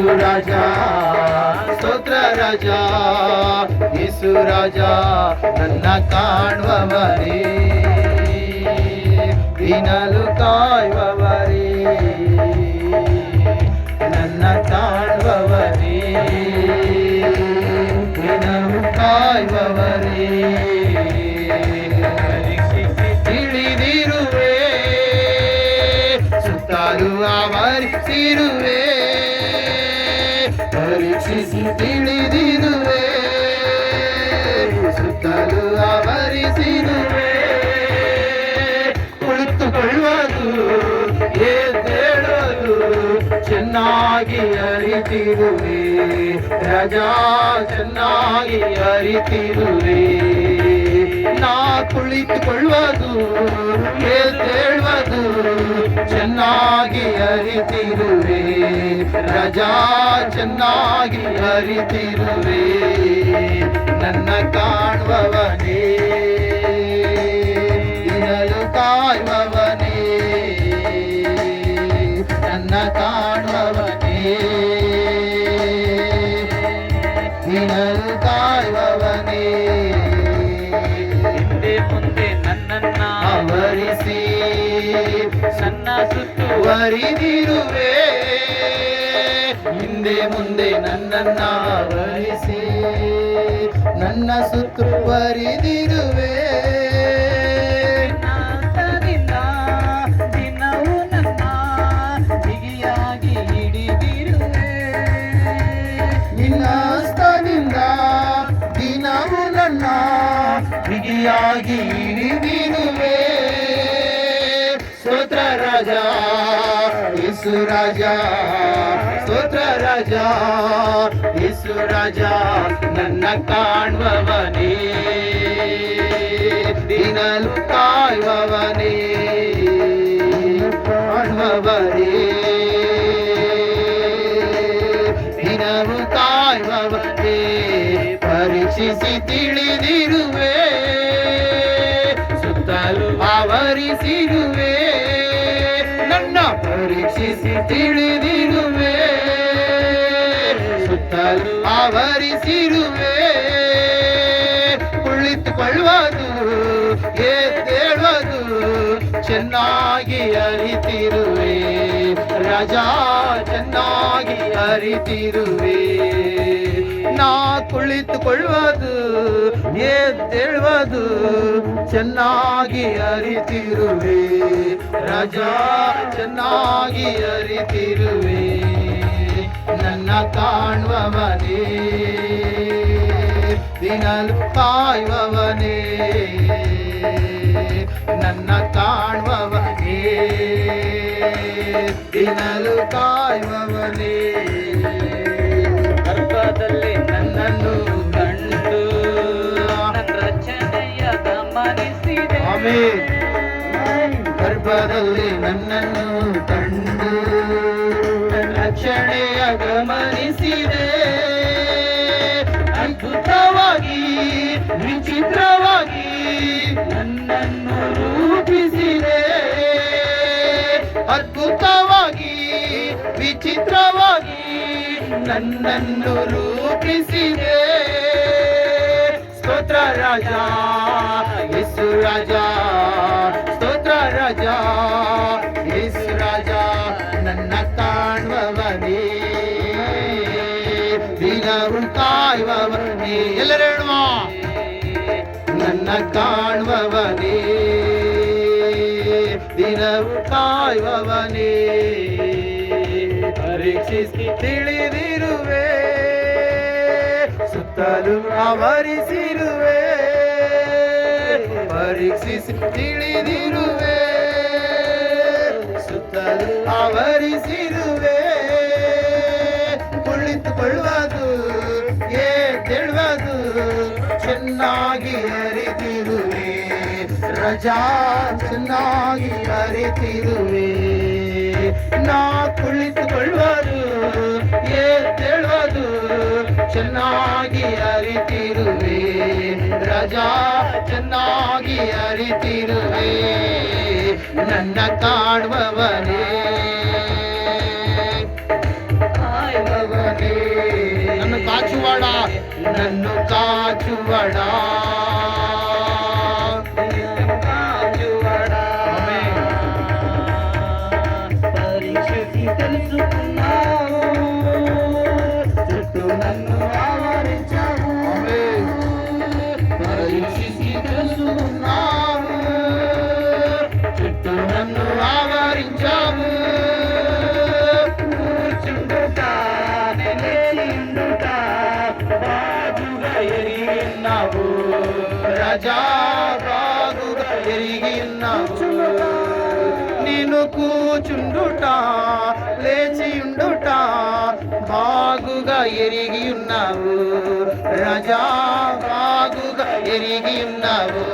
ಯೇಸು ರಾಜ ಸ್ತೋತ್ರ ರಾಜ ಯೇಸು ರಾಜ ನನ್ನ ಕಾಣುವವರೇ ದಿನಲು ಕಾಯುವವರೇ ನನ್ನ ಕಾಣುವವರೇ ದಿನಲು ಕಾಯುವವರೇ ತಿಳಿದಿರುವೆ ಸುತ್ತಲೂ ಆವರಿಸಿರುವೆ ಪರೀಕ್ಷಿಸಿ ತಿಳಿದಿರುವೆ ಸುತ್ತಲೂ ಆವರಿಸಿರುವೆ ಕುಳಿತುಕೊಳ್ಳುವುದು ಎದ್ದೇಳೋದು ಚೆನ್ನಾಗಿ ಅರಿತಿರುವೆ ರಾಜಾ ಚೆನ್ನಾಗಿ ಅರಿತಿರುವೆ ನಾ ಕುಳಿತುಕೊಳ್ಳುವುದು ಎದ್ದೇಳುವುದು ಚೆನ್ನಾಗಿ ಅರಿತಿರುವೆ ರಾಜಾ ಚೆನ್ನಾಗಿ ಅರಿತಿರುವೆ ನನ್ನ ಕಾಣುವವನೇ ದಿನಲು ಕಾಯುವವನೇ ನನ್ನ ಕಾಣುವವನೇ ದಿನಲು ಕಾಯುವವನೇ ಹಿಂದೆ ಮುಂದೆ ನನ್ನನ್ನ ಆವರಿಸಿ ನನ್ನ ಸುತ್ತುವರಿದಿರುವೆ ಹಿಂದೆ ಮುಂದೆ ನನ್ನನ್ನ ಆವರಿಸಿ ನನ್ನ ಸುತ್ತುವರಿದಿರುವೆ ದಿನವೂ ನನ್ನ ಬಿಗಿಯಾಗಿ ಹಿಡಿದಿರುವೆ ನಿನ್ನ ಹಸ್ತದಿಂದ ದಿನವೂ ನನ್ನ ಬಿಗಿಯಾಗಿ ಹಿಡಿದಿರುವೆ ಸ್ತೋತ್ರ ರಾಜ ಯೇಸು ರಾಜ ಸ್ತೋತ್ರ ರಾಜ ಯೇಸು ರಾಜ ನನ್ನ ಕಾಣುವವನೇ ದಿನಲು ಕಾಯುವವನೇ ಕಾಣುವವನೇ ದಿನವು ಕಾಯುವವನೇ ಪರೀಕ್ಷಿಸಿ ತಿಳಿದಿರುವೆ ಸುತ್ತಲೂ ಆವರಿಸಿರುವೆ ನನ್ನ ಪರೀಕ್ಷಿಸಿ ತಿಳಿದಿರುವೆ ಸುತ್ತಲೂ ಆವರಿಸಿರುವೆ ಕುಳಿತುಕೊಳ್ಳುವುದು ಎದ್ದೇಳುವುದು ಚೆನ್ನಾಗಿ ಅರಿತಿರುವೆ ರಾಜಾ ಚೆನ್ನಾಗಿ ಅರಿತಿರುವೆ ನಾ ಕುಳಿತುಕೊಳ್ಳುವುದು ಎದ್ದೇಳುವುದು ಚೆನ್ನಾಗಿ ಅರಿತಿರುವೆ ರಾಜಾ ಚೆನ್ನಾಗಿ ಅರಿತಿರುವೆ ನನ್ನ ಕಾಣುವವನೇ ದಿನಲು ಕಾಯುವವನೇ ನನ್ನ ಕಾಣುವವನೇ ದಿನಲು ಕಾಯುವವನೇ ಗರ್ಭದಲ್ಲಿ ನನ್ನನ್ನು ಕಂಡು ನನ್ನ ರಚನೆಯ ಗಮನಿಸಿದೆ ಆಮೆನ್ ಗರ್ಭದಲ್ಲಿ ನನ್ನನ್ನು ಕಂಡು ರಕ್ಷಣೆಯ ಗಮನಿಸಿದೆ ಅದ್ಭುತವಾಗಿ ವಿಚಿತ್ರವಾಗಿ ನನ್ನನ್ನು ರೂಪಿಸಿದೆ ಅದ್ಭುತವಾಗಿ ವಿಚಿತ್ರವಾಗಿ ನನ್ನನ್ನು ರೂಪಿಸಿದೆ ಸ್ತೋತ್ರ ರಾಜ ಯೇಸು ರಾಜ ಸ್ತೋತ್ರ ರಾಜ ಯೇಸು ರಾಜ ನನ್ನ ಕಾಣುವವನೇ ದಿನವು ಕಾಯುವವನೇ ಎಲ್ಲರೂ ಹೇಳುವ ನನ್ನ ಕಾಣುವವನೇ ದಿನವು ಕಾಯುವವನೇ ಪರೀಕ್ಷಿಸಿ ತಿಳಿದಿರುವೆ ಸುತ್ತಲೂ ಆವರಿಸಿರುವೆ ಪರೀಕ್ಷಿಸಿ ತಿಳಿದಿರುವೆ ಸುತ್ತಲೂ ಆವರಿಸಿರುವೆ ಕುಳಿತುಕೊಳ್ಳುವುದು ಎದ್ದೇಳುವುದು ಚೆನ್ನಾಗಿ ಅರಿತಿರುವೆ ರಜಾ ಚೆನ್ನಾಗಿ ಅರಿತಿರುವೆ ನಾ ಕುಳಿತುಕೊಳ್ಳುವುದು ಎದ್ದೇಳುವುದು ಚೆನ್ನಾಗಿ ಅರಿತಿರುವೆ ರಜಾ ಚೆನ್ನಾಗಿ ಅರಿತಿರುವೆ ನನ್ನ ಕಾಣುವವನೇ ಕಾಯುವವನೇ నన్ను కాచువడా కాచువడా ఆమేన్. పరీక్షకి తెలుసుకున్నావు చుట్టూ నన్ను ఆవరించావు ఆమేన్. పరీక్షకి తెలుసుకున్నావు చుట్టూ నన్ను ఆవరించావు కూర్చుండుట నిలిచిండుట బాగుగా ఎరిగిన్నావు రజా బాగుగా ఎరిగి ఉన్నావు నేను కూచుండుట లేచి ఉండుట బాగుగా ఎరిగి ఉన్నావు రజా బాగుగా ఎరిగి ఉన్నావు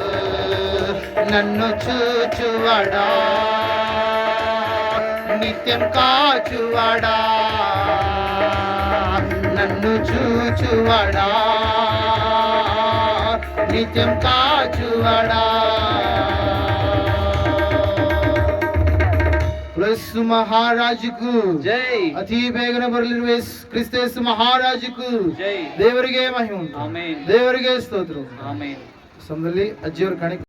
నన్ను చూచువడా నిత్యం కాచువడా నన్ను చూచువడా నిత్యం కాచువడా క్రీస్తు మహారాజుకు ಜೈ ಅತಿ ಬೇಗನೆ ಬರಲಿರುವ ಕ್ರಿಸ್ತೇಸು ಮಹಾರಾಜುಕು ಜೈ ದೇವರಿಗೆ ಮಹಿಮೆ ಉಂಟು. ಆಮೇನ್ ದೇವರಿಗೆ ಸ್ತೋತ್ರ ಆಮೇನ್ ಸಮಯದಲ್ಲಿ ಅಜ್ಜಿಯವರು ಕಾಣಿಕೆ